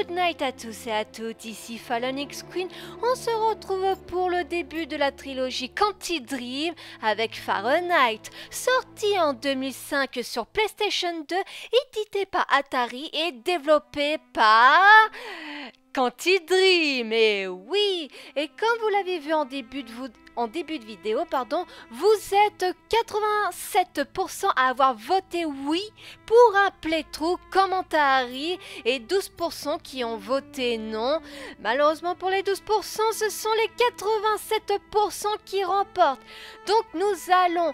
Good night à tous et à toutes, ici Fallen X Queen. On se retrouve pour le début de la trilogie Quantic Dream avec Fahrenheit, sorti en 2005 sur PlayStation 2, édité par Atari et développé par Quantic Dream. Et oui, et comme vous l'avez vu en début de vidéo, vous êtes 87% à avoir voté oui pour un playthrough comme Atari et 12% qui ont voté non. Malheureusement pour les 12%, ce sont les 87% qui remportent. Donc nous allons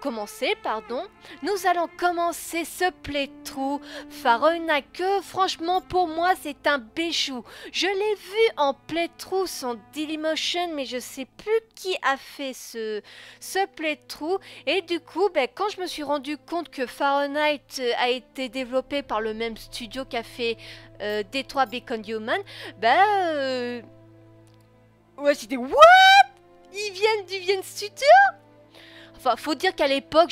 commencer ce playthrough Fahrenheit que franchement pour moi c'est un bijou. Je l'ai vu en playthrough sur Dailymotion mais je sais plus qui a fait ce playthrough et du coup quand je me suis rendu compte que Fahrenheit a été développé par le même studio qu'a fait Detroit Become Human, ouais c'était what? Ils viennent du studio? Enfin, faut dire qu'à l'époque,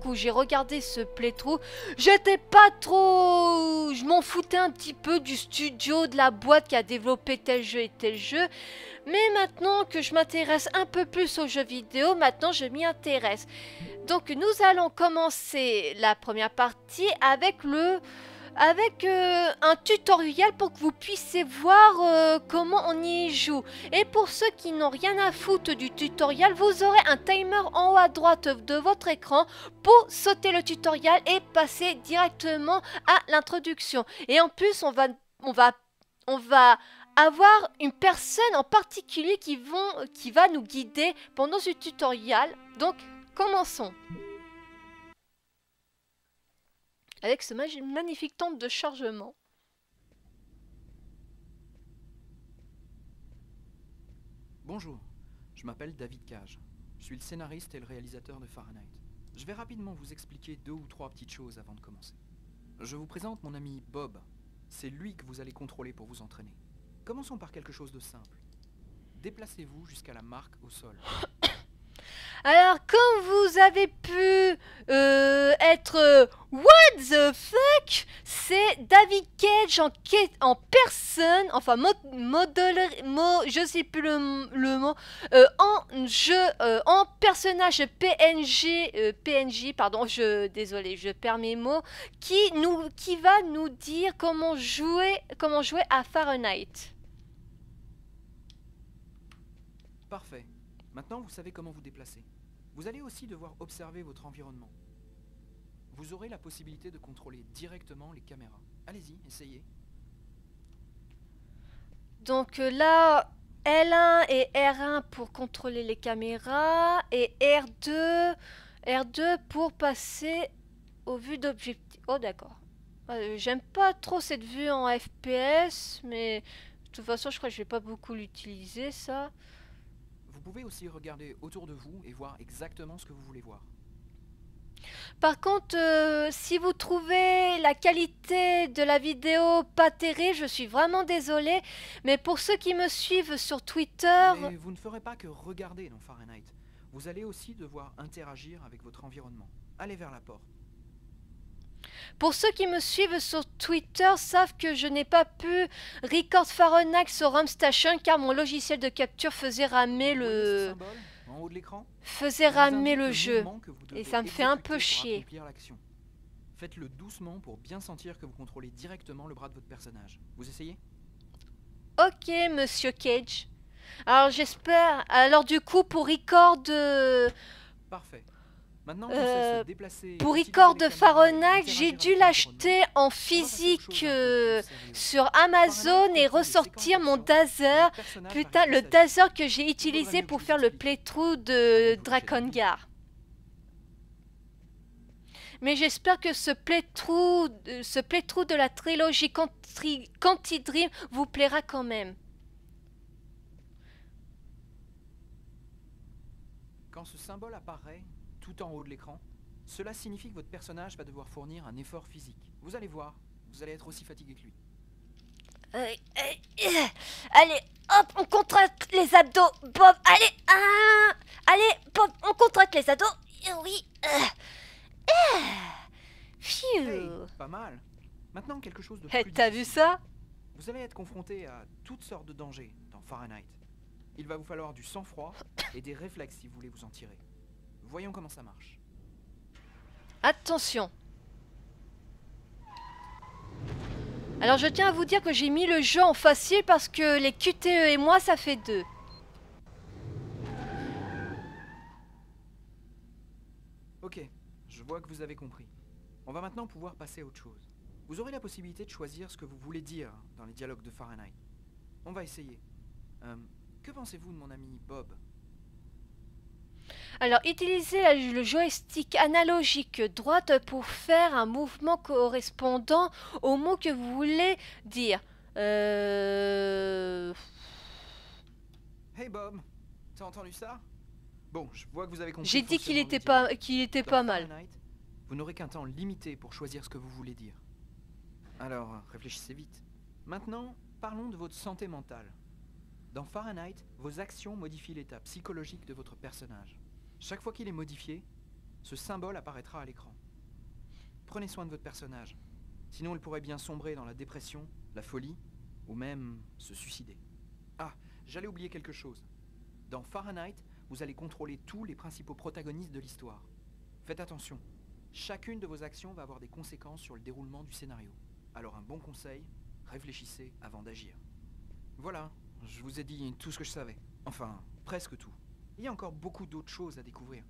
où j'ai regardé ce playthrough, j'étais pas trop... Je m'en foutais un petit peu du studio, de la boîte qui a développé tel jeu et tel jeu. Mais maintenant que je m'intéresse un peu plus aux jeux vidéo, maintenant je m'y intéresse. Donc nous allons commencer la première partie avec un tutoriel pour que vous puissiez voir comment on y joue. Et pour ceux qui n'ont rien à foutre du tutoriel, vous aurez un timer en haut à droite de votre écran pour sauter le tutoriel et passer directement à l'introduction. Et en plus, on va avoir une personne en particulier qui va nous guider pendant ce tutoriel. Donc, commençons. Avec ce magnifique temps de chargement. Bonjour, je m'appelle David Cage. Je suis le scénariste et le réalisateur de Fahrenheit. Je vais rapidement vous expliquer 2 ou 3 petites choses avant de commencer. Je vous présente mon ami Bob. C'est lui que vous allez contrôler pour vous entraîner. Commençons par quelque chose de simple. Déplacez-vous jusqu'à la marque au sol. Alors, comme vous avez pu être what the fuck, c'est David Cage en personne, enfin je sais plus le mot, en personnage PNJ, pardon, désolé, je perds mes mots, qui va nous dire comment jouer à Fahrenheit. Parfait. Maintenant, vous savez comment vous déplacer. Vous allez aussi devoir observer votre environnement. Vous aurez la possibilité de contrôler directement les caméras. Allez-y, essayez. Donc là, L1 et R1 pour contrôler les caméras et R2 pour passer aux vues d'objectif. Oh d'accord. J'aime pas trop cette vue en FPS, mais de toute façon, je crois que je vais pas beaucoup l'utiliser ça. Vous pouvez aussi regarder autour de vous et voir exactement ce que vous voulez voir. Par contre, si vous trouvez la qualité de la vidéo pas terrible, je suis vraiment désolée. Mais pour ceux qui me suivent sur Twitter... Mais vous ne ferez pas que regarder dans Fahrenheit. Vous allez aussi devoir interagir avec votre environnement. Allez vers la porte. Pour ceux qui me suivent sur Twitter savent que je n'ai pas pu record Fahrenheit sur RumStation car mon logiciel de capture faisait ramer le... En haut de l'écran, jeu. Et ça me fait un peu chier. Faites-le doucement pour bien sentir que vous contrôlez directement le bras de votre personnage. Vous essayez? Ok, monsieur Cage. Alors j'espère... Alors du coup, pour record... Parfait. Maintenant, se déplacer, pour record de Fahrenheit, j'ai dû l'acheter en physique sur Amazon et ressortir mon Dazer. Putain, le Dazer que j'ai utilisé pour faire le playthrough de Drakengard. Mais j'espère que ce playthrough de la trilogie Quantic Dream vous plaira quand même. Quand ce symbole apparaît tout en haut de l'écran, cela signifie que votre personnage va devoir fournir un effort physique. Vous allez voir, vous allez être aussi fatigué que lui. Allez, hop, on contracte les abdos, Bob, allez, Bob, on contracte les abdos, oui, Hey, pas mal. Maintenant, quelque chose de Hé, plus t'as vu difficile. ça? Vous allez être confronté à toutes sortes de dangers dans Fahrenheit. Il va vous falloir du sang-froid et des réflexes si vous voulez vous en tirer. Voyons comment ça marche. Attention. Alors je tiens à vous dire que j'ai mis le jeu en facile parce que les QTE et moi ça fait 2. Ok, je vois que vous avez compris. On va maintenant pouvoir passer à autre chose. Vous aurez la possibilité de choisir ce que vous voulez dire dans les dialogues de Fahrenheit. On va essayer. Que pensez-vous de mon ami Bob? Alors utilisez le joystick analogique droite pour faire un mouvement correspondant au mot que vous voulez dire. Hey Bob, t'as entendu ça? Bon, je vois que vous avez compris. J'ai le dit qu'il fonctionnement était des pas, dialogues. qu'il était Dans pas mal. Fahrenheit, vous n'aurez qu'un temps limité pour choisir ce que vous voulez dire. Alors, réfléchissez vite. Maintenant, parlons de votre santé mentale. Dans Fahrenheit, vos actions modifient l'état psychologique de votre personnage. Chaque fois qu'il est modifié, ce symbole apparaîtra à l'écran. Prenez soin de votre personnage, sinon il pourrait bien sombrer dans la dépression, la folie, ou même se suicider. Ah, j'allais oublier quelque chose. Dans Fahrenheit, vous allez contrôler tous les principaux protagonistes de l'histoire. Faites attention, chacune de vos actions va avoir des conséquences sur le déroulement du scénario. Alors un bon conseil, réfléchissez avant d'agir. Voilà, je vous ai dit tout ce que je savais. Enfin, presque tout. Il y a encore beaucoup d'autres choses à découvrir.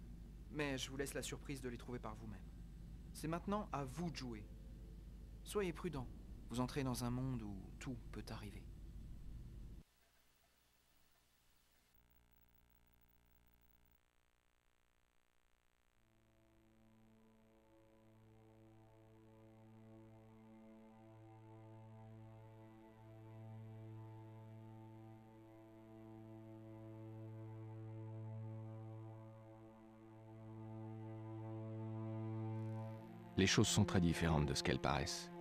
Mais je vous laisse la surprise de les trouver par vous-même. C'est maintenant à vous de jouer. Soyez prudents. Vous entrez dans un monde où tout peut arriver. Les choses sont très différentes de ce qu'elles paraissent.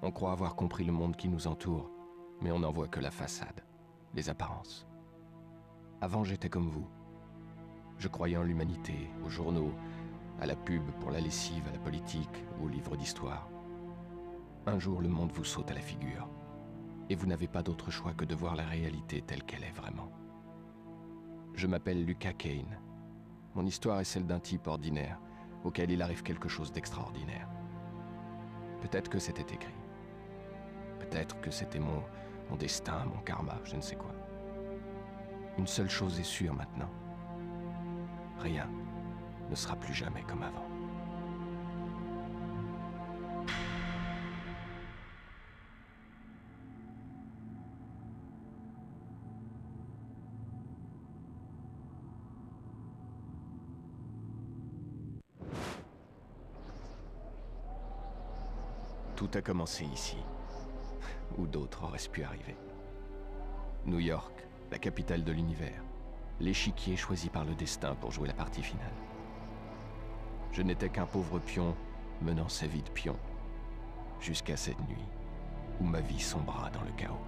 On croit avoir compris le monde qui nous entoure, mais on n'en voit que la façade, les apparences. Avant, j'étais comme vous. Je croyais en l'humanité, aux journaux, à la pub pour la lessive, à la politique, aux livres d'histoire. Un jour, le monde vous saute à la figure, et vous n'avez pas d'autre choix que de voir la réalité telle qu'elle est vraiment. Je m'appelle Lucas Kane. Mon histoire est celle d'un type ordinaire, auquel il arrive quelque chose d'extraordinaire. Peut-être que c'était écrit. Peut-être que c'était mon destin, mon karma, je ne sais quoi. Une seule chose est sûre maintenant. Rien ne sera plus jamais comme avant. Tout a commencé ici, où d'autres auraient pu arriver. New York, la capitale de l'univers, l'échiquier choisi par le destin pour jouer la partie finale. Je n'étais qu'un pauvre pion menant sa vie de pion, jusqu'à cette nuit où ma vie sombra dans le chaos.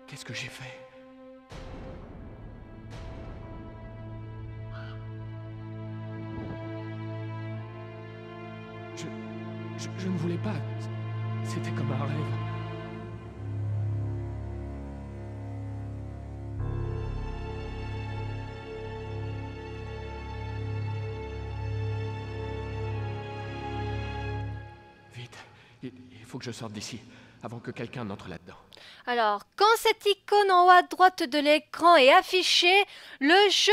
Qu'est-ce que j'ai fait? Je ne voulais pas. C'était comme un rêve. Vite, il faut que je sorte d'ici, avant que quelqu'un n'entre là-dedans. Alors, quand cette icône en haut à droite de l'écran est affichée, le jeu,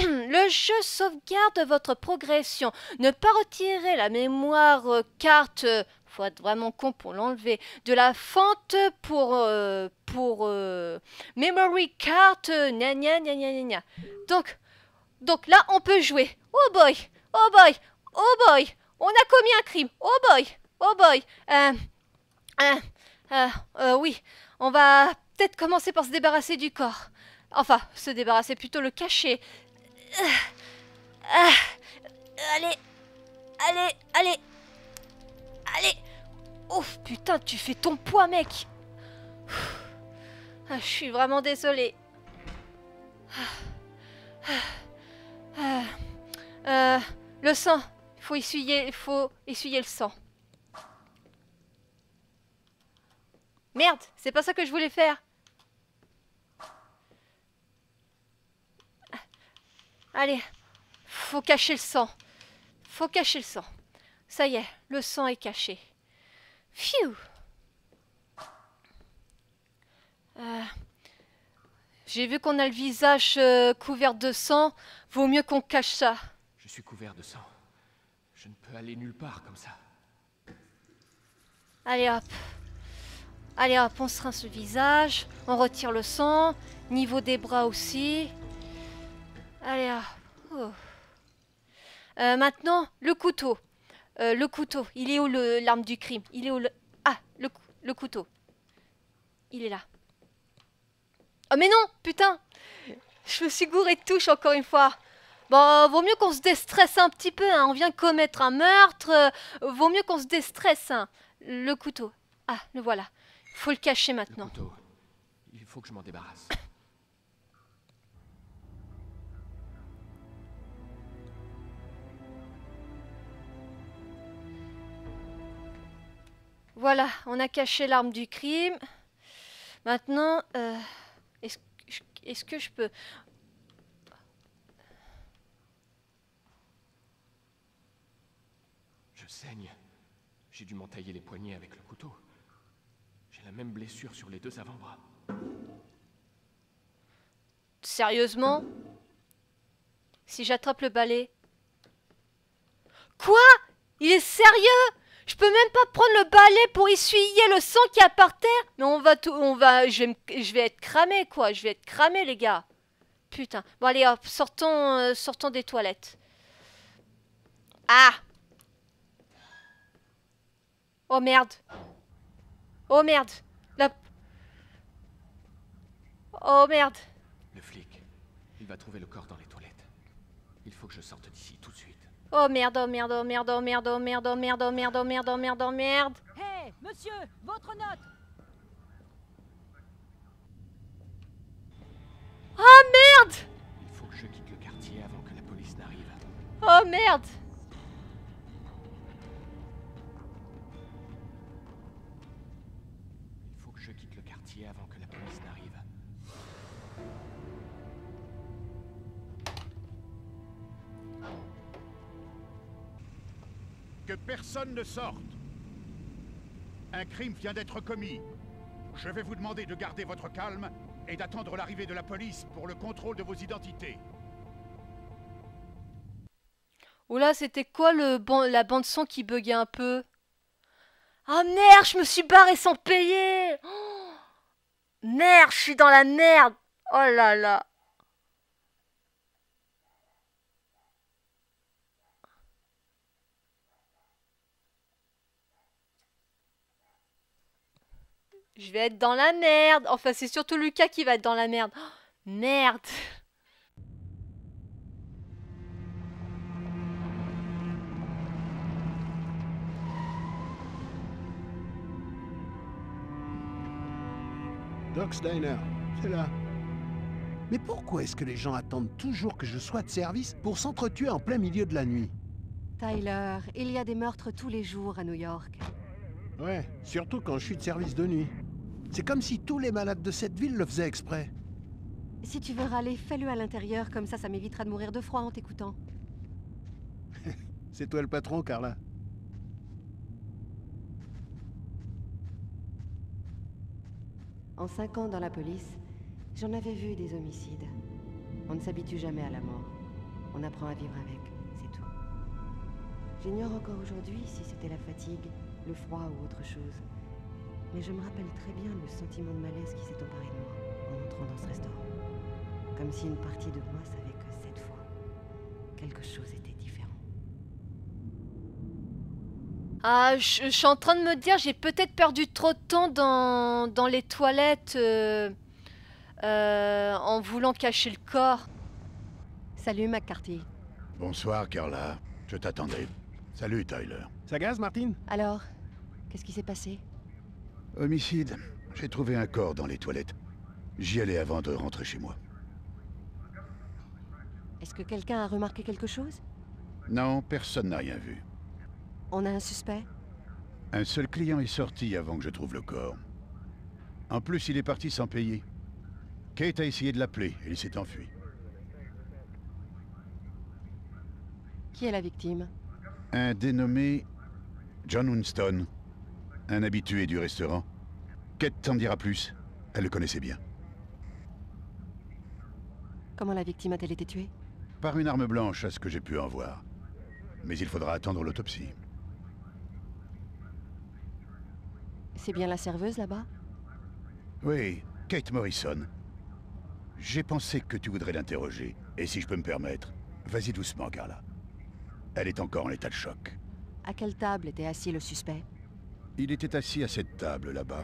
le jeu sauvegarde votre progression. Ne pas retirer la mémoire carte, faut être vraiment con pour l'enlever, de la fente pour memory card, gna gna gna gna gna. Donc là, on peut jouer. Oh boy, oh boy, oh boy, on a commis un crime. Oh boy, oh boy. Oui, on va peut-être commencer par se débarrasser du corps. Enfin, se débarrasser, plutôt le cacher. Allez, allez, allez, allez. Ouf, putain, tu fais ton poids, mec. Je suis vraiment désolée. Le sang, il faut essuyer le sang. Merde, c'est pas ça que je voulais faire. Allez, faut cacher le sang. Faut cacher le sang. Ça y est, le sang est caché. Phew. J'ai vu qu'on a le visage couvert de sang. Vaut mieux qu'on cache ça. Je suis couvert de sang. Je ne peux aller nulle part comme ça. Allez hop. Allez hop, on se rince le visage. On retire le sang. Niveau des bras aussi. Allez hop. Oh. Maintenant, le couteau. Le couteau. Il est où l'arme du crime? Il est où Ah, le couteau. Il est là. Oh mais non, putain. Je me suis gouré de touche encore une fois. Bon, vaut mieux qu'on se déstresse un petit peu. Hein. On vient de commettre un meurtre. Vaut mieux qu'on se déstresse. Hein. Le couteau. Ah, le voilà. Il faut le cacher maintenant. Le couteau. Il faut que je m'en débarrasse. Voilà, on a caché l'arme du crime. Maintenant, est-ce que je peux... Je saigne. J'ai dû m'entailler les poignets avec le couteau. J'ai la même blessure sur les deux avant-bras. Sérieusement? Si j'attrape le balai... Quoi? Il est sérieux? Je peux même pas prendre le balai pour essuyer le sang qu'il y a par terre? Mais je vais être cramé, quoi. Je vais être cramé, les gars. Putain. Bon, allez, hop, sortons des toilettes. Ah! Oh, merde. Oh, merde. Oh, merde. Le flic. Il va trouver le corps dans les toilettes. Il faut que je sorte d'ici tout de suite. Oh merde, oh merde, oh merde, oh merde, oh merde, oh merde, oh merde, oh merde, oh merde, oh merde. Hé, monsieur, votre note. Oh merde. Il faut que je quitte le quartier avant que la police n'arrive. Oh merde. Il faut que je quitte le quartier avant que la police n'arrive. Que personne ne sorte. Un crime vient d'être commis. Je vais vous demander de garder votre calme et d'attendre l'arrivée de la police pour le contrôle de vos identités. Oula, c'était quoi la bande son qui buguait un peu? Ah merde, je me suis barré sans payer. Oh, merde, je suis dans la merde. Oh là là. Je vais être dans la merde. Enfin, c'est surtout Lucas qui va être dans la merde. Oh, merde. Doc's Diner, c'est là. Mais pourquoi est-ce que les gens attendent toujours que je sois de service pour s'entretuer en plein milieu de la nuit? Tyler, il y a des meurtres tous les jours à New York. Ouais, surtout quand je suis de service de nuit. C'est comme si tous les malades de cette ville le faisaient exprès. Si tu veux râler, fais-le à l'intérieur, comme ça m'évitera de mourir de froid en t'écoutant. C'est toi le patron, Carla. En 5 ans dans la police, j'en avais vu des homicides. On ne s'habitue jamais à la mort. On apprend à vivre avec, c'est tout. J'ignore encore aujourd'hui si c'était la fatigue, le froid ou autre chose. Mais je me rappelle très bien le sentiment de malaise qui s'est emparé de moi en entrant dans ce restaurant. Comme si une partie de moi savait que cette fois, quelque chose était différent. Ah, je suis en train de me dire, j'ai peut-être perdu trop de temps dans les toilettes en voulant cacher le corps. Salut, McCarthy. Bonsoir, Carla. Je t'attendais. Salut, Tyler. Ça gaze, Martine? Alors, qu'est-ce qui s'est passé? Homicide. J'ai trouvé un corps dans les toilettes. J'y allais avant de rentrer chez moi. Est-ce que quelqu'un a remarqué quelque chose? Non, personne n'a rien vu. On a un suspect? Un seul client est sorti avant que je trouve le corps. En plus, il est parti sans payer. Kate a essayé de l'appeler et il s'est enfui. Qui est la victime? Un dénommé John Winston, un habitué du restaurant. Kate t'en dira plus. Elle le connaissait bien. Comment la victime a-t-elle été tuée? Par une arme blanche, à ce que j'ai pu en voir. Mais il faudra attendre l'autopsie. C'est bien la serveuse là-bas? Oui, Kate Morrison. J'ai pensé que tu voudrais l'interroger. Et si je peux me permettre, vas-y doucement, Carla. Elle est encore en état de choc. À quelle table était assis le suspect? Il était assis à cette table là-bas.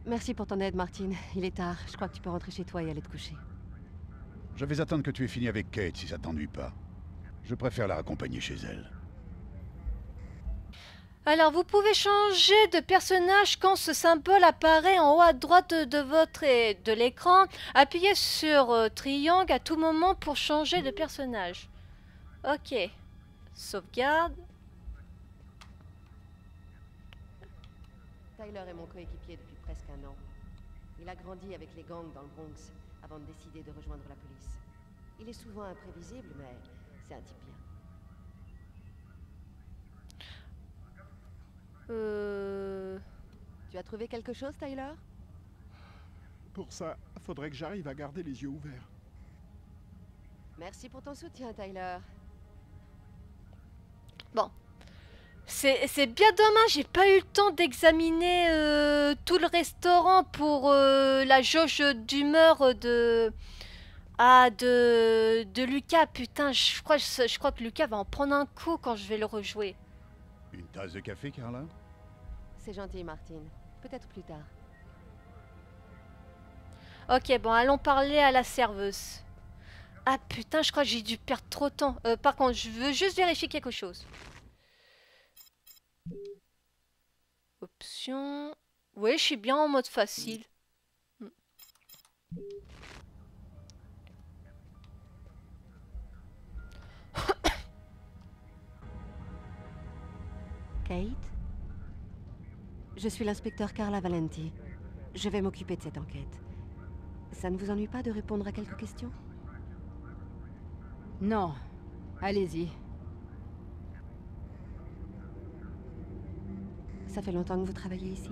Merci pour ton aide, Martine. Il est tard. Je crois que tu peux rentrer chez toi et aller te coucher. Je vais attendre que tu aies fini avec Kate si ça t'ennuie pas. Je préfère la raccompagner chez elle. Alors, vous pouvez changer de personnage quand ce symbole apparaît en haut à droite de l'écran. Appuyez sur triangle à tout moment pour changer de personnage. Ok. Sauvegarde. Tyler est mon coéquipier depuis presque 1 an. Il a grandi avec les gangs dans le Bronx avant de décider de rejoindre la police. Il est souvent imprévisible, mais c'est un type bien. Tu as trouvé quelque chose, Tyler? Pour ça, faudrait que j'arrive à garder les yeux ouverts. Merci pour ton soutien, Tyler. Bon. C'est bien dommage, j'ai pas eu le temps d'examiner tout le restaurant pour la jauge d'humeur de Lucas. Putain, je crois que Lucas va en prendre un coup quand je vais le rejouer. Une tasse de café, Carla? C'est gentil, Martine. Peut-être plus tard. Ok, bon, allons parler à la serveuse. Ah putain, je crois que j'ai dû perdre trop de temps. Par contre, je veux juste vérifier quelque chose. Options... Oui, je suis bien en mode facile. Kate? Je suis l'inspecteur Carla Valenti. Je vais m'occuper de cette enquête. Ça ne vous ennuie pas de répondre à quelques questions? Non. Allez-y. Ça fait longtemps que vous travaillez ici?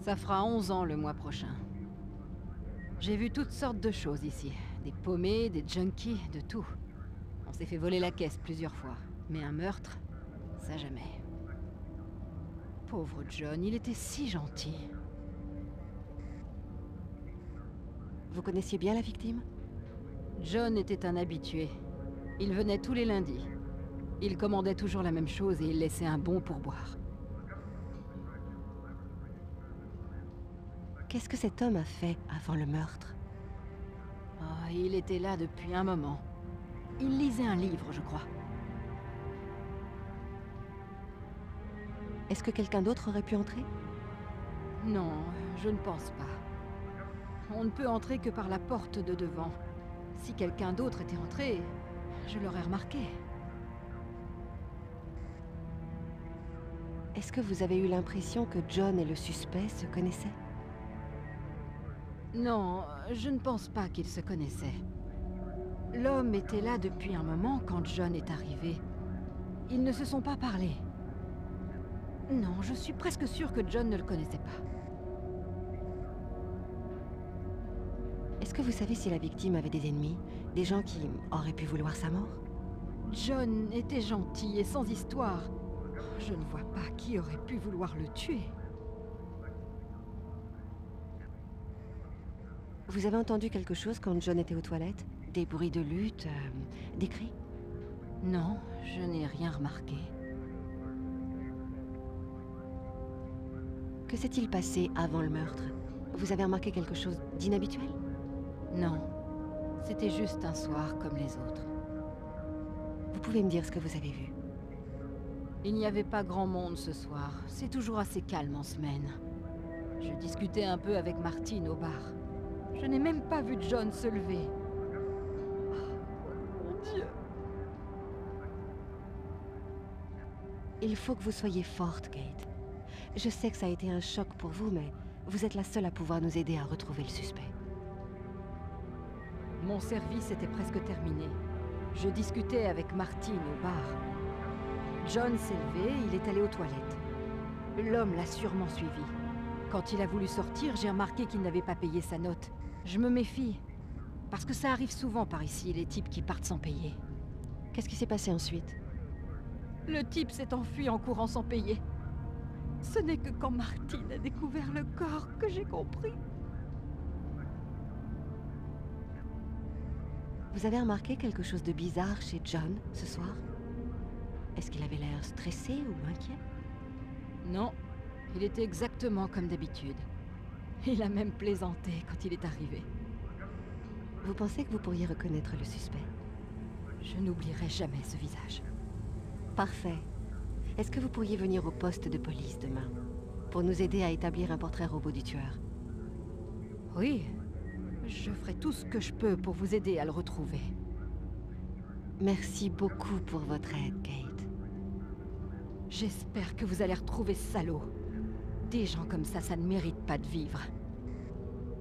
Ça fera 11 ans le mois prochain. J'ai vu toutes sortes de choses ici. Des paumés, des junkies, de tout. On s'est fait voler la caisse plusieurs fois. Mais un meurtre, ça jamais. Pauvre John, il était si gentil. Vous connaissiez bien la victime? John était un habitué. Il venait tous les lundis. Il commandait toujours la même chose et il laissait un bon pourboire. Qu'est-ce que cet homme a fait avant le meurtre? Oh, il était là depuis un moment. Il lisait un livre, je crois. Est-ce que quelqu'un d'autre aurait pu entrer? Non, je ne pense pas. On ne peut entrer que par la porte de devant. Si quelqu'un d'autre était entré, je l'aurais remarqué. Est-ce que vous avez eu l'impression que John et le suspect se connaissaient? Non, je ne pense pas qu'ils se connaissaient. L'homme était là depuis un moment quand John est arrivé. Ils ne se sont pas parlé. Non, je suis presque sûre que John ne le connaissait pas. Est-ce que vous savez si la victime avait des ennemis? Des gens qui auraient pu vouloir sa mort? John était gentil et sans histoire. Je ne vois pas qui aurait pu vouloir le tuer. Vous avez entendu quelque chose quand John était aux toilettes? Des bruits de lutte, des cris? Non, je n'ai rien remarqué. Que s'est-il passé avant le meurtre? Vous avez remarqué quelque chose d'inhabituel? Non, c'était juste un soir comme les autres. Vous pouvez me dire ce que vous avez vu? Il n'y avait pas grand monde ce soir. C'est toujours assez calme en semaine. Je discutais un peu avec Martine au bar. Je n'ai même pas vu John se lever. Oh, mon Dieu. Il faut que vous soyez forte, Kate. Je sais que ça a été un choc pour vous, mais vous êtes la seule à pouvoir nous aider à retrouver le suspect. Mon service était presque terminé. Je discutais avec Martine au bar. John s'est levé, il est allé aux toilettes. L'homme l'a sûrement suivi. Quand il a voulu sortir, j'ai remarqué qu'il n'avait pas payé sa note. Je me méfie. Parce que ça arrive souvent par ici, les types qui partent sans payer. Qu'est-ce qui s'est passé ensuite? Le type s'est enfui en courant sans payer. Ce n'est que quand Martine a découvert le corps que j'ai compris. Vous avez remarqué quelque chose de bizarre chez John ce soir? Est-ce qu'il avait l'air stressé ou inquiet? Non, il était exactement comme d'habitude. Il a même plaisanté quand il est arrivé. Vous pensez que vous pourriez reconnaître le suspect? Je n'oublierai jamais ce visage. Parfait. Est-ce que vous pourriez venir au poste de police demain pour nous aider à établir un portrait robot du tueur? Oui, je ferai tout ce que je peux pour vous aider à le retrouver. Merci beaucoup pour votre aide, Kate. J'espère que vous allez retrouver ce salaud. Des gens comme ça ne mérite pas de vivre.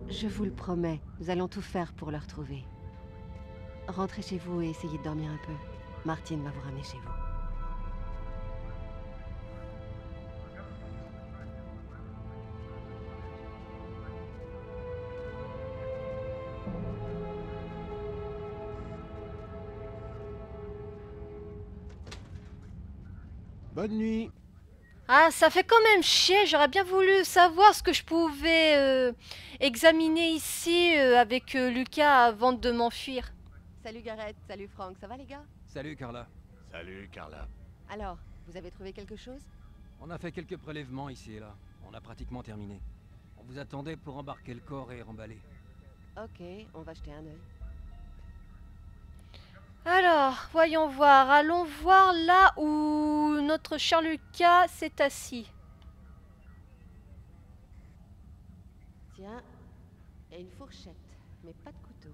Je vous le promets, nous allons tout faire pour le retrouver. Rentrez chez vous et essayez de dormir un peu. Martine va vous ramener chez vous. Bonne nuit. Ah, ça fait quand même chier, j'aurais bien voulu savoir ce que je pouvais examiner ici avec Lucas avant de m'enfuir. Salut Gareth, salut Frank, ça va les gars? Salut Carla. Salut, Carla. Alors, vous avez trouvé quelque chose? On a fait quelques prélèvements ici et là. On a pratiquement terminé. On vous attendait pour embarquer le corps et remballer. Ok, on va jeter un œil. Alors, voyons voir. Allons voir là où notre cher Lucas s'est assis. Tiens, et une fourchette, mais pas de couteau.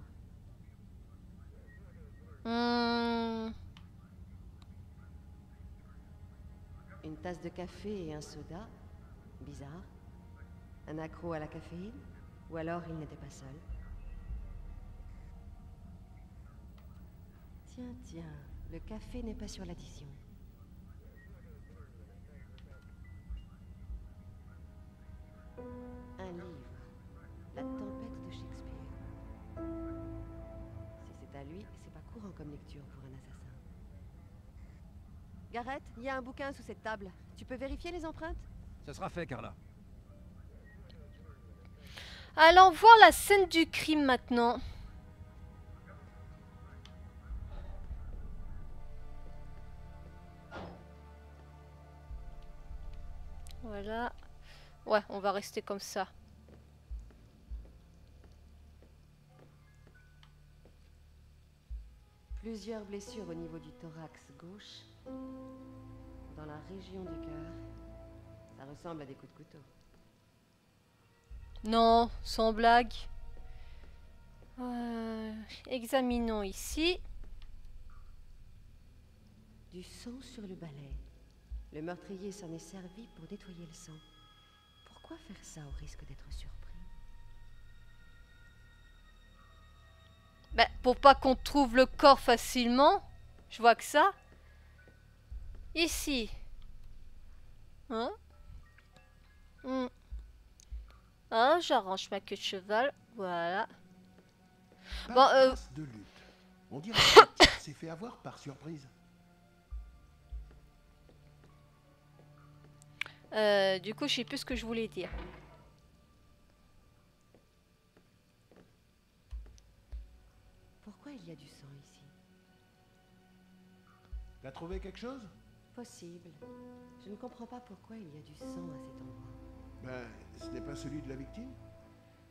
Une tasse de café et un soda. Bizarre. Un accro à la caféine? Ou alors il n'était pas seul. Tiens, le café n'est pas sur l'addition. Un livre. La tempête de Shakespeare. Si c'est à lui, c'est pas courant comme lecture pour un assassin. Gareth, il y a un bouquin sous cette table. Tu peux vérifier les empreintes? Ça sera fait, Carla. Allons voir la scène du crime maintenant. Voilà. Ouais, on va rester comme ça. Plusieurs blessures au niveau du thorax gauche. Dans la région du cœur. Ça ressemble à des coups de couteau. Non, sans blague. Examinons ici. Du sang sur le balai. Le meurtrier s'en est servi pour nettoyer le sang. Pourquoi faire ça au risque d'être surpris? Bah, pour pas qu'on trouve le corps facilement. Je vois que ça. Ici. Hein? Ah, j'arrange ma queue de cheval. Voilà. Pas Bon, de trace de lutte. On dirait que le type s'est fait avoir par surprise. Du coup, je sais plus ce que je voulais dire. Pourquoi il y a du sang ici? T'as trouvé quelque chose? Possible. Je ne comprends pas pourquoi il y a du sang à cet endroit. Ben, ce n'est pas celui de la victime?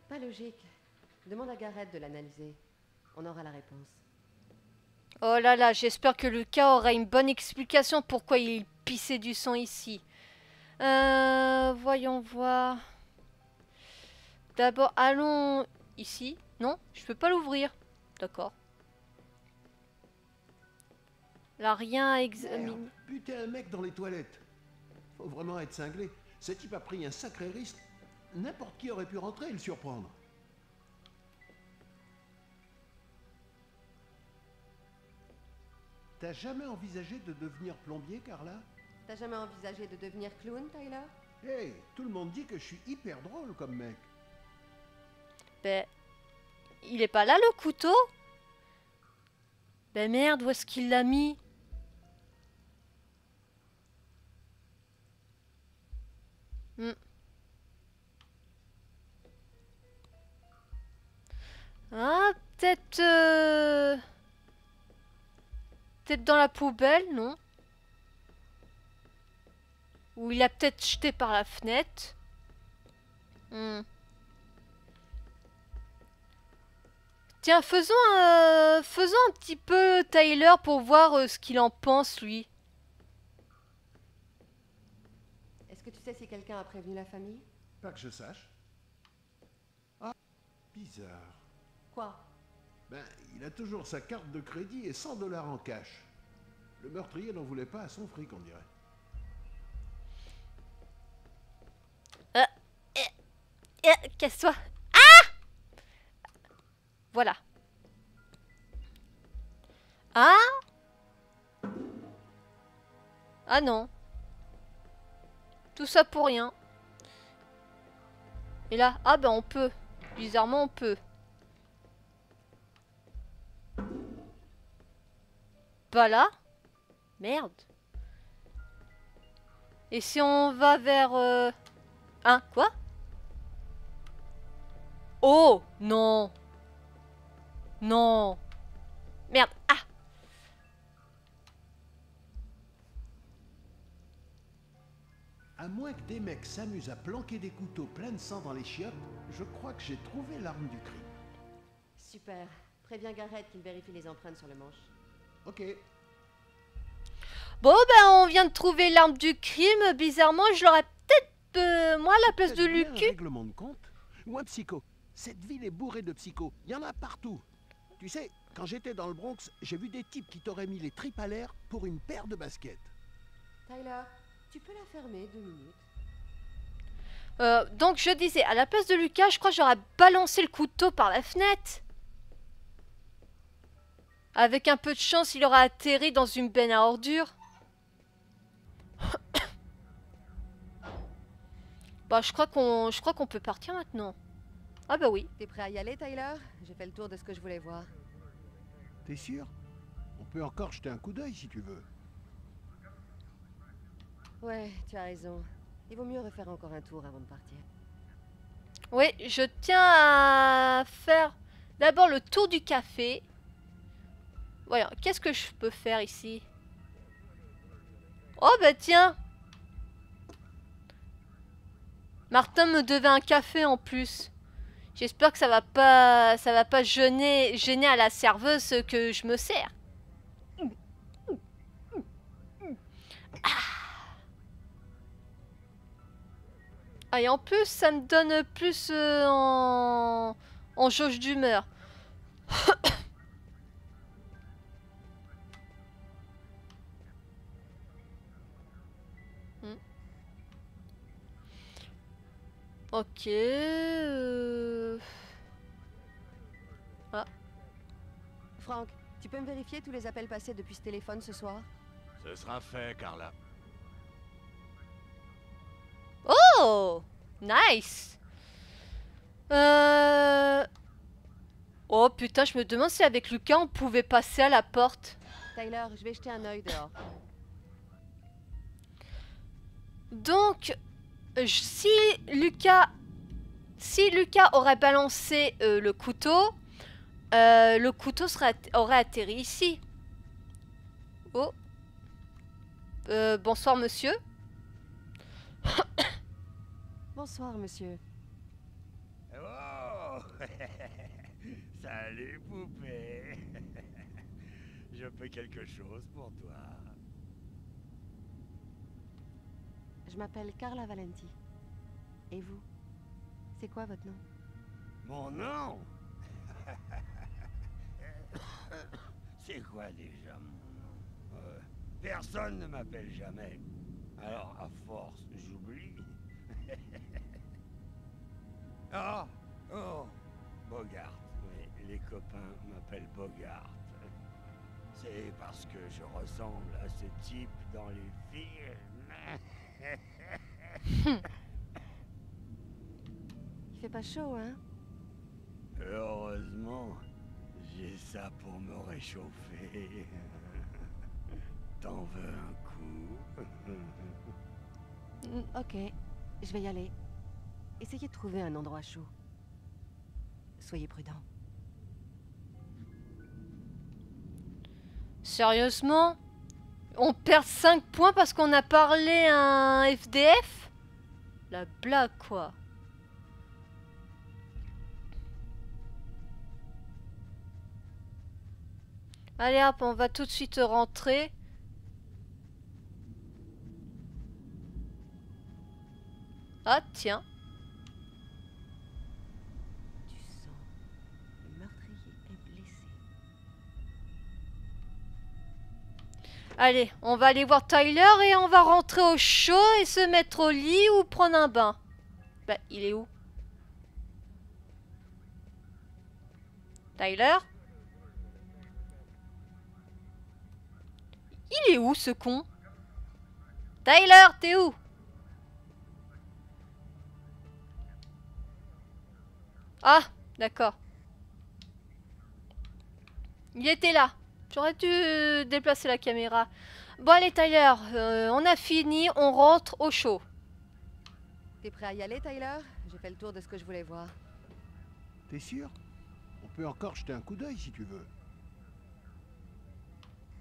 Pas logique. Demande à Gareth de l'analyser. On aura la réponse. Oh là là, j'espère que Lucas aura une bonne explication pourquoi il pissait du sang ici. Voyons voir. D'abord, allons ici. Non, je peux pas l'ouvrir. D'accord. Là, rien à examiner. Merde, buter un mec dans les toilettes. Faut vraiment être cinglé. Ce type a pris un sacré risque. N'importe qui aurait pu rentrer et le surprendre. T'as jamais envisagé de devenir plombier, Carla? T'as jamais envisagé de devenir clown, Tyler? Hey, tout le monde dit que je suis hyper drôle comme mec. Ben, il est pas là le couteau? Ben merde, où est-ce qu'il l'a mis? Ah, peut-être... Peut-être dans la poubelle, non? Ou il a peut-être jeté par la fenêtre. Tiens, faisons un petit peu Tyler pour voir ce qu'il en pense, lui. Est-ce que tu sais si quelqu'un a prévenu la famille? Pas que je sache. Ah, bizarre. Quoi? Ben, il a toujours sa carte de crédit et 100 $ en cash. Le meurtrier n'en voulait pas à son fric, on dirait. Casse-toi. Ah! Voilà. Ah? Ah non. Tout ça pour rien. Et là, ah ben on peut. Bizarrement on peut. Pas là? Merde. Et si on va vers... Hein? Quoi? Oh! Non! Non! Merde! Ah! À moins que des mecs s'amusent à planquer des couteaux pleins de sang dans les chiottes, je crois que j'ai trouvé l'arme du crime. Super. Préviens Gareth qu'il vérifie les empreintes sur le manche. Ok. Bon, ben, on vient de trouver l'arme du crime. Bizarrement, je l'aurais peut-être, moi, à la place de Peut-être bien un Lucu. règlement de compte ou un psycho. Cette ville est bourrée de psychos. Il y en a partout. Tu sais, quand j'étais dans le Bronx, j'ai vu des types qui t'auraient mis les tripes à l'air pour une paire de baskets. Tyler, tu peux la fermer 2 minutes? Donc, je disais, à la place de Lucas, je crois que j'aurais balancé le couteau par la fenêtre. Avec un peu de chance, il aura atterri dans une benne à ordures. Bah, je crois qu'on peut partir maintenant. Ah bah oui. T'es prêt à y aller, Tyler? J'ai fait le tour de ce que je voulais voir. T'es sûr? On peut encore jeter un coup d'œil si tu veux. Ouais, tu as raison. Il vaut mieux refaire encore un tour avant de partir. Oui, je tiens à faire d'abord le tour du café. Voilà, qu'est-ce que je peux faire ici? Oh bah tiens! Martin me devait un café en plus. J'espère que ça va pas gêner à la serveuse que je me sers. Ah, et en plus, ça me donne plus en jauge d'humeur. Hmm. Ok. Ah. Franck, tu peux me vérifier tous les appels passés depuis ce téléphone ce soir? Ce sera fait, Carla. Oh! Nice! Oh putain, je me demande si avec Lucas on pouvait passer à la porte. Tyler, je vais jeter un œil dehors. Donc, si Lucas aurait balancé le couteau aurait atterri ici. Oh. Bonsoir monsieur. Bonsoir, monsieur. Oh! Salut, poupée. Je peux quelque chose pour toi. Je m'appelle Carla Valenti. Et vous? C'est quoi votre nom? Mon nom? C'est quoi déjà mon nom? Personne ne m'appelle jamais. Alors, à force, j'oublie. Ah! Oh! Bogart. Oui, les copains m'appellent Bogart. C'est parce que je ressemble à ce type dans les films. Il fait pas chaud, hein? Heureusement, j'ai ça pour me réchauffer. T'en veux un coup? Ok, je vais y aller. Essayez de trouver un endroit chaud. Soyez prudents. Sérieusement? On perd 5 points parce qu'on a parlé à un FDF? La blague, quoi. Allez hop, on va tout de suite rentrer. Ah, tiens. Du sang. Le meurtrier est blessé. Allez, on va aller voir Tyler et on va rentrer au chaud et se mettre au lit ou prendre un bain. Bah, il est où? Tyler? Il est où, ce con? Tyler, t'es où? Ah, d'accord. Il était là. J'aurais dû déplacer la caméra. Bon, allez, Tyler, on a fini, on rentre au chaud. T'es prêt à y aller, Tyler? J'ai fait le tour de ce que je voulais voir. T'es sûr? On peut encore jeter un coup d'œil si tu veux.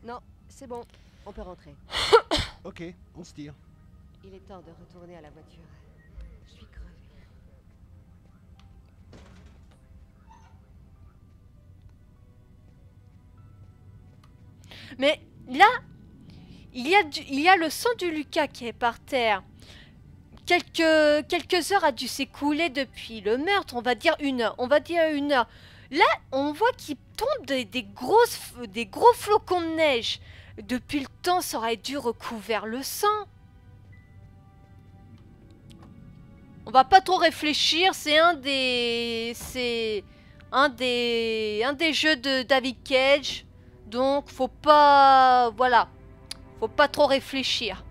Non, c'est bon. On peut rentrer. Ok, on se tire. Il est temps de retourner à la voiture. Je suis crevée. Mais là, il y a le sang du Lucas qui est par terre. Quelques heures a dû s'écouler depuis le meurtre, on va dire 1 heure. On va dire 1 heure. Là, on voit qu'il tombe des gros flocons de neige. Depuis le temps, ça aurait dû recouvrir le sang. On va pas trop réfléchir, c'est un des jeux de David Cage. Donc, faut pas... Voilà. Faut pas trop réfléchir.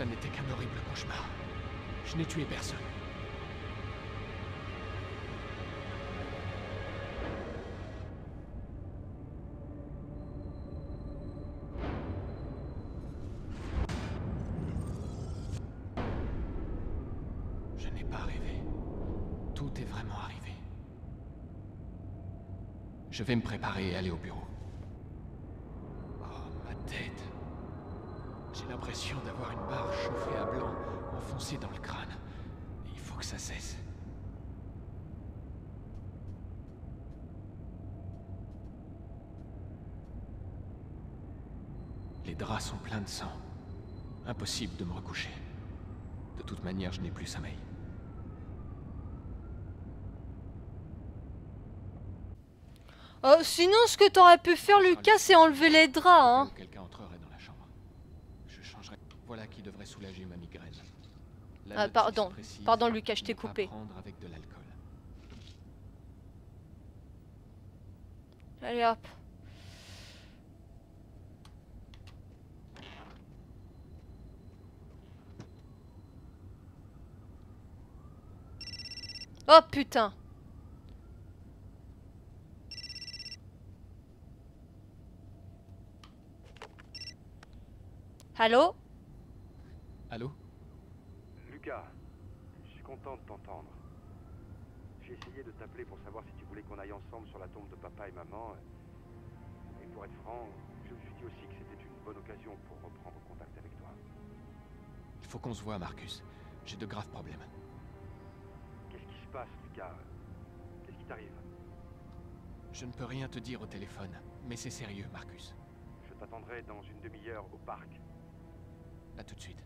ça n'était qu'un horrible cauchemar. Je n'ai tué personne. Je n'ai pas rêvé. Tout est vraiment arrivé. Je vais me préparer et aller au bureau. Oh, ma tête. J'ai l'impression d'avoir une barre chauffée à blanc enfoncée dans le crâne. Il faut que ça cesse. Les draps sont pleins de sang. Impossible de me recoucher. De toute manière, je n'ai plus sommeil. Sinon, ce que t'aurais pu faire, Lucas, c'est enlever les draps, hein. Quelqu'un entrerait dans la chambre. Je changerai. Voilà qui devrait soulager ma migraine. Ah, pardon. Pardon, Lucas, je t'ai coupé. Prendre avec de l'alcool. Allez, hop. Oh, putain. Allô? Allô? Lucas, je suis content de t'entendre. J'ai essayé de t'appeler pour savoir si tu voulais qu'on aille ensemble sur la tombe de papa et maman. Et pour être franc, je me suis dit aussi que c'était une bonne occasion pour reprendre contact avec toi. Il faut qu'on se voit, Marcus. J'ai de graves problèmes. Qu'est-ce qui se passe, Lucas? Qu'est-ce qui t'arrive? Je ne peux rien te dire au téléphone, mais c'est sérieux, Marcus. Je t'attendrai dans une demi-heure au parc. À tout de suite.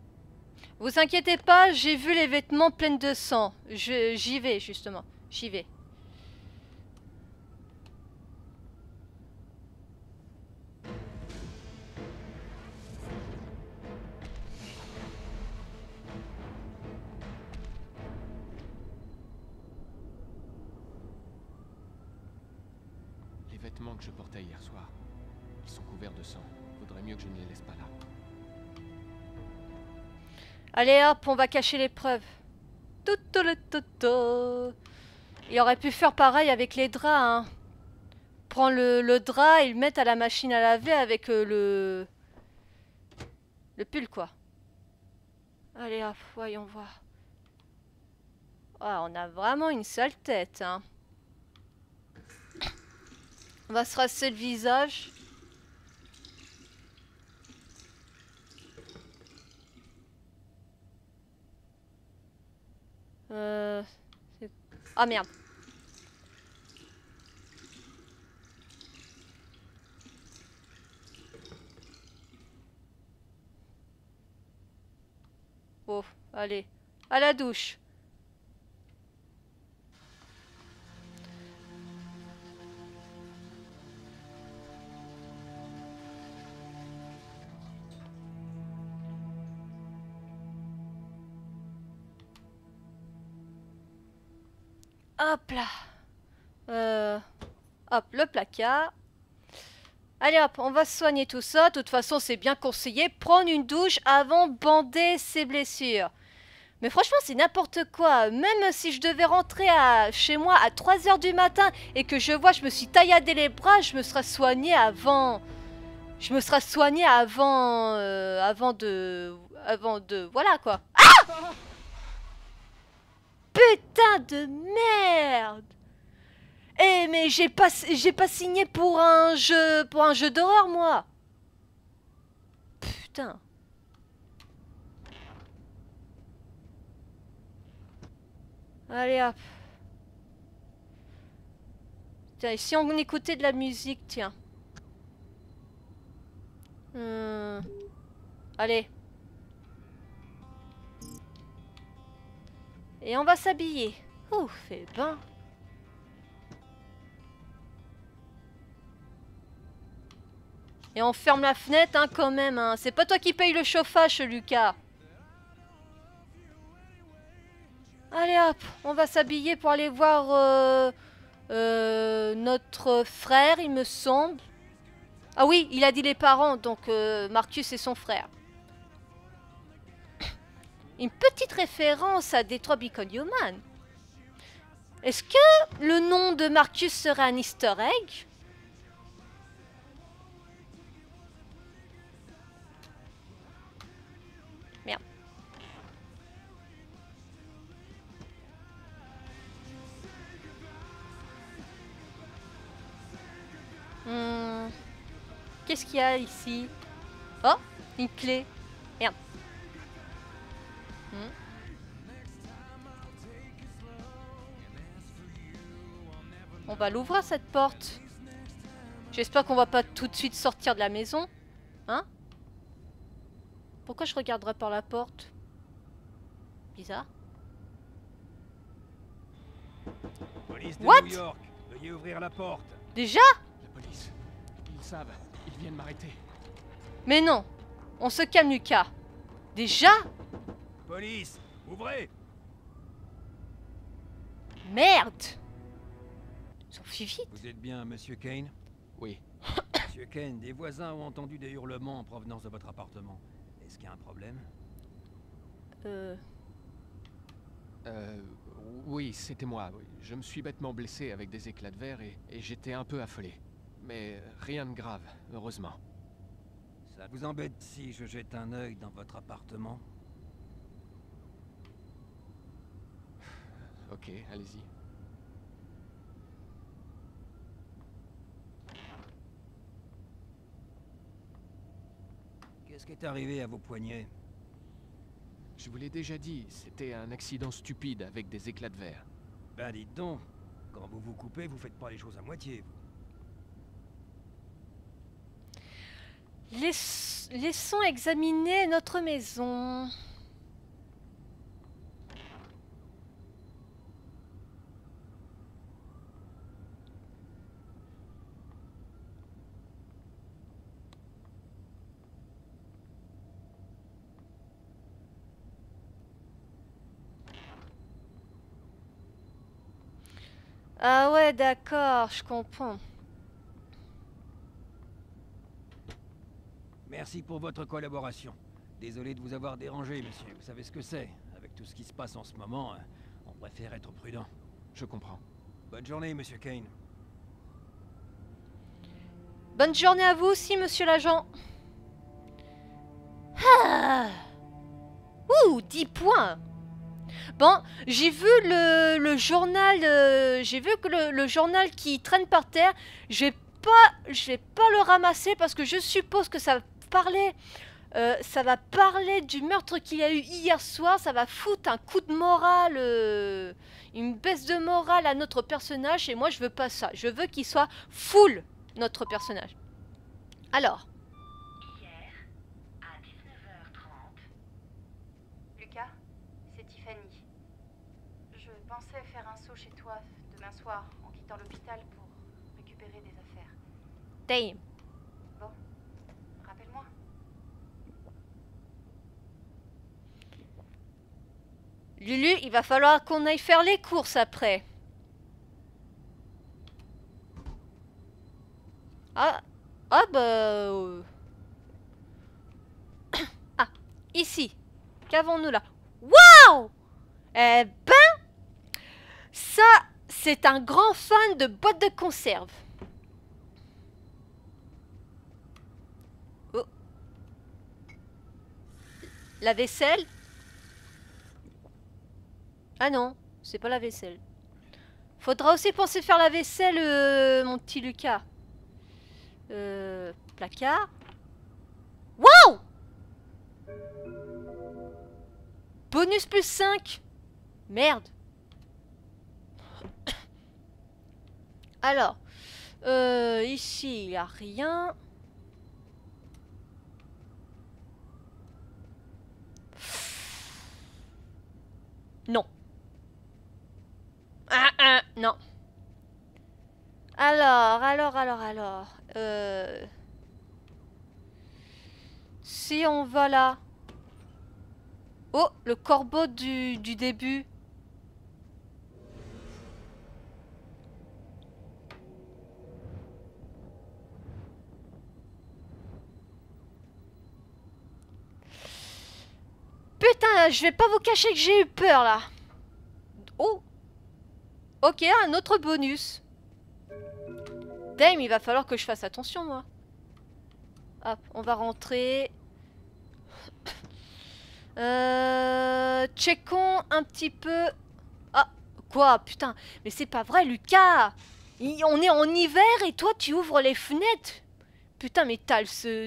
Vous inquiétez pas, j'ai vu les vêtements pleins de sang. J'y vais, justement. J'y vais. Les vêtements que je portais hier soir, ils sont couverts de sang. Vaudrait mieux que je ne les laisse pas là. Allez hop, on va cacher les preuves. Il aurait pu faire pareil avec les draps, hein. Prendre le drap et le mettre à la machine à laver avec le pull, quoi. Allez hop, voyons voir. Ah, on a vraiment une sale tête, hein. On va se rasser le visage. Ah merde. Oh, allez. À la douche. Hop là. Hop, le placard. Allez hop, on va soigner tout ça. De toute façon, c'est bien conseillé. Prendre une douche avant de bander ses blessures. Mais franchement, c'est n'importe quoi. Même si je devais rentrer chez moi à 3 h du matin et que je vois, je me suis tailladé les bras, je me serais soigné avant. Je me serais soigné avant. Avant de. Voilà quoi. Ah! Putain de merde! Eh mais j'ai pas signé pour un jeu d'horreur moi. Putain. Allez hop. Tiens, et si on écoutait de la musique, tiens. Allez. Et on va s'habiller. Ouh, fait bain. Et on ferme la fenêtre, hein, quand même. Hein. C'est pas toi qui paye le chauffage, Lucas. Allez hop, on va s'habiller pour aller voir notre frère, il me semble. Ah oui, il a dit les parents, donc Marcus et son frère. Une petite référence à Detroit Become Human. Est-ce que le nom de Marcus serait un easter egg? Merde. Qu'est-ce qu'il y a ici? Oh, une clé. Merde. On va l'ouvrir cette porte. J'espère qu'on va pas tout de suite sortir de la maison. Hein? Pourquoi je regarderais par la porte? Bizarre. Police de What? New York, veuillez ouvrir la porte. Déjà? La police. Ils savent. Ils viennent m'arrêter. Mais non. On se calme, Lucas. Déjà? Police, ouvrez. Merde. Ils sont vite. Vous êtes bien, Monsieur Kane? Oui. Monsieur Kane, des voisins ont entendu des hurlements en provenance de votre appartement. Est-ce qu'il y a un problème? Oui, c'était moi. Oui. Je me suis bêtement blessé avec des éclats de verre et j'étais un peu affolé. Mais rien de grave, heureusement. Ça vous embête si je jette un œil dans votre appartement? Ok, allez-y. Qu'est-ce qui est arrivé à vos poignets? Je vous l'ai déjà dit, c'était un accident stupide avec des éclats de verre. Ben dites donc, quand vous vous coupez, vous faites pas les choses à moitié, vous. Laissons examiner notre maison. Ah ouais, d'accord, je comprends. Merci pour votre collaboration. Désolé de vous avoir dérangé, monsieur. Vous savez ce que c'est. Avec tout ce qui se passe en ce moment, on préfère être prudent. Je comprends. Bonne journée, monsieur Kane. Bonne journée à vous aussi, monsieur l'agent. Ah. Ouh, 10 points. Bon, j'ai vu le journal, j'ai vu que le journal qui traîne par terre, je vais pas le ramasser parce que je suppose que ça va parler du meurtre qu'il y a eu hier soir, ça va foutre un coup de morale, une baisse de morale à notre personnage et moi je veux pas ça, je veux qu'il soit full notre personnage. Alors. Hier, à 19h30. Lucas, c'est Tiffany. Je pensais faire un saut chez toi demain soir en quittant l'hôpital pour récupérer des affaires. Damn. Bon, rappelle-moi. Lulu, il va falloir qu'on aille faire les courses après. Ah bah... Ah, ici. Qu'avons-nous là? Waouh! Eh ben... Ça, c'est un grand fan de boîtes de conserve. Oh. La vaisselle? Ah non, c'est pas la vaisselle. Faudra aussi penser faire la vaisselle, mon petit Lucas. Placard. Wow! Bonus plus 5. Merde. Alors, ici, il n'y a rien. Non. Non. Alors. Si on va là. Oh, le corbeau du début. Putain, je vais pas vous cacher que j'ai eu peur là. Oh. Ok, un autre bonus. Damn, il va falloir que je fasse attention moi. Hop, on va rentrer. Checkons un petit peu. Ah, quoi, putain. Mais c'est pas vrai, Lucas. On est en hiver et toi tu ouvres les fenêtres. Putain, mais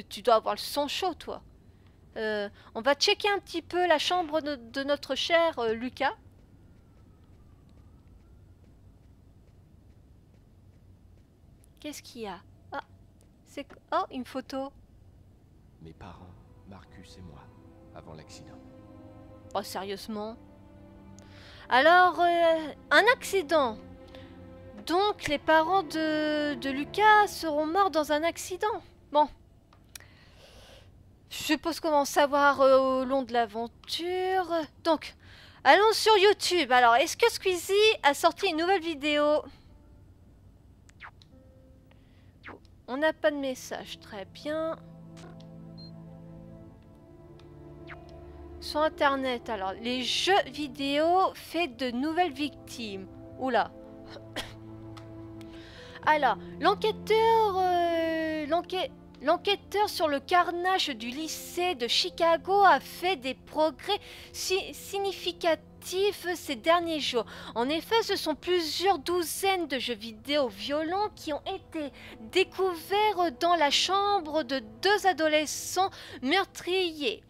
tu dois avoir le sang chaud, toi. On va checker un petit peu la chambre de notre cher Lucas. Qu'est-ce qu'il y a? Ah, c'est... Oh, une photo. Mes parents, Marcus et moi, avant l'accident. Oh, sérieusement? Alors, un accident. Donc, les parents de Lucas seront morts dans un accident. Bon. Je suppose qu'on va en savoir au long de l'aventure. Donc, allons sur YouTube. Alors, est-ce que Squeezie a sorti une nouvelle vidéo? On n'a pas de message. Très bien. Sur Internet, alors, les jeux vidéo fait de nouvelles victimes. Oula. Alors, l'enquêteur sur le carnage du lycée de Chicago a fait des progrès significatifs ces derniers jours. En effet, ce sont plusieurs douzaines de jeux vidéo violents qui ont été découverts dans la chambre de 2 adolescents meurtriers.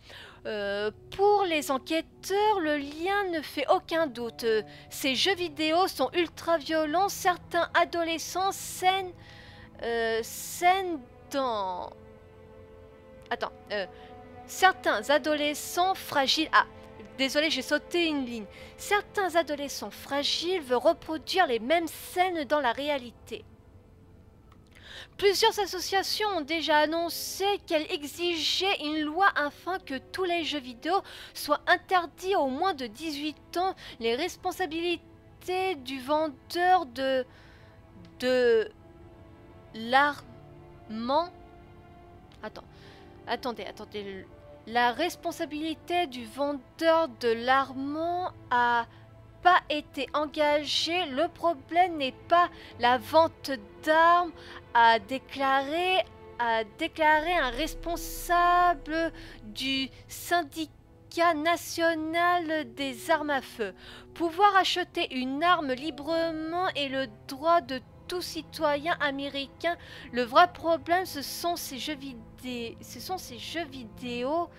Pour les enquêteurs, le lien ne fait aucun doute. Ces jeux vidéo sont ultra violents. Certains adolescents saignent dans... Attends. Certains adolescents fragiles... Ah, désolé, j'ai sauté une ligne. Certains adolescents fragiles veulent reproduire les mêmes scènes dans la réalité. Plusieurs associations ont déjà annoncé qu'elles exigeaient une loi afin que tous les jeux vidéo soient interdits aux moins de 18 ans. Les responsabilités du vendeur de l'armement... Attendez. La responsabilité du vendeur de l'armement a pas été engagée. Le problème n'est pas la vente d'armes, a déclaré un responsable du syndicat national des armes à feu. Pouvoir acheter une arme librement est le droit de tout citoyen américain. Le vrai problème, ce sont ces jeux vidéo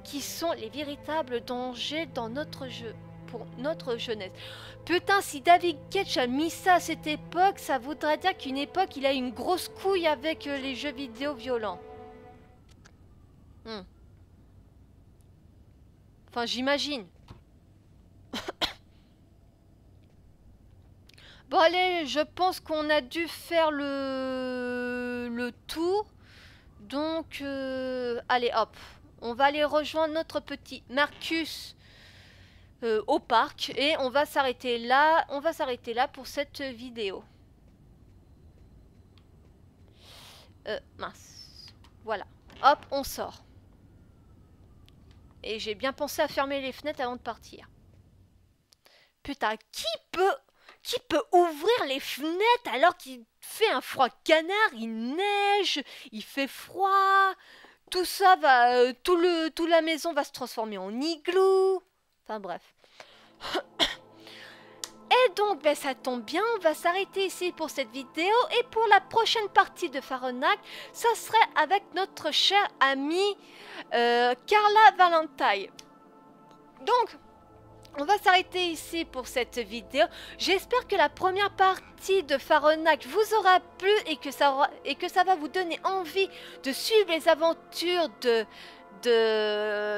qui sont les véritables dangers dans notre jeu. Pour notre jeunesse. Putain, si David Cage a mis ça à cette époque, ça voudrait dire qu'une époque, il a une grosse couille avec les jeux vidéo violents. Enfin, j'imagine. Bon, allez, je pense qu'on a dû faire le tour. Donc, allez, hop. On va aller rejoindre notre petit Marcus au parc et on va s'arrêter là. On va s'arrêter là pour cette vidéo. Mince. Voilà. Hop, on sort. Et j'ai bien pensé à fermer les fenêtres avant de partir. Putain, qui peut ouvrir les fenêtres alors qu'il fait un froid canard, il neige, il fait froid, tout ça va, toute la maison va se transformer en igloo. Enfin bref. Et donc, ben, ça tombe bien, on va s'arrêter ici pour cette vidéo. Et pour la prochaine partie de Fahrenheit, ça serait avec notre chère amie Carla Valentine. Donc, on va s'arrêter ici pour cette vidéo. J'espère que la première partie de Fahrenheit vous aura plu et que ça va vous donner envie de suivre les aventures de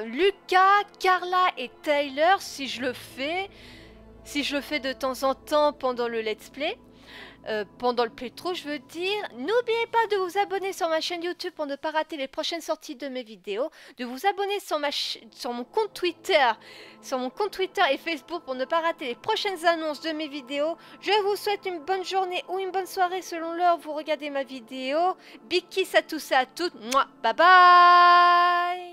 Lucas, Carla et Tyler si je le fais de temps en temps pendant le let's play, pendant le playthrough je veux dire. N'oubliez pas de vous abonner sur ma chaîne YouTube pour ne pas rater les prochaines sorties de mes vidéos, de vous abonner sur mon compte Twitter et Facebook pour ne pas rater les prochaines annonces de mes vidéos. Je vous souhaite une bonne journée ou une bonne soirée selon l'heure où vous regardez ma vidéo. Big kiss à tous et à toutes. Mouah, bye bye.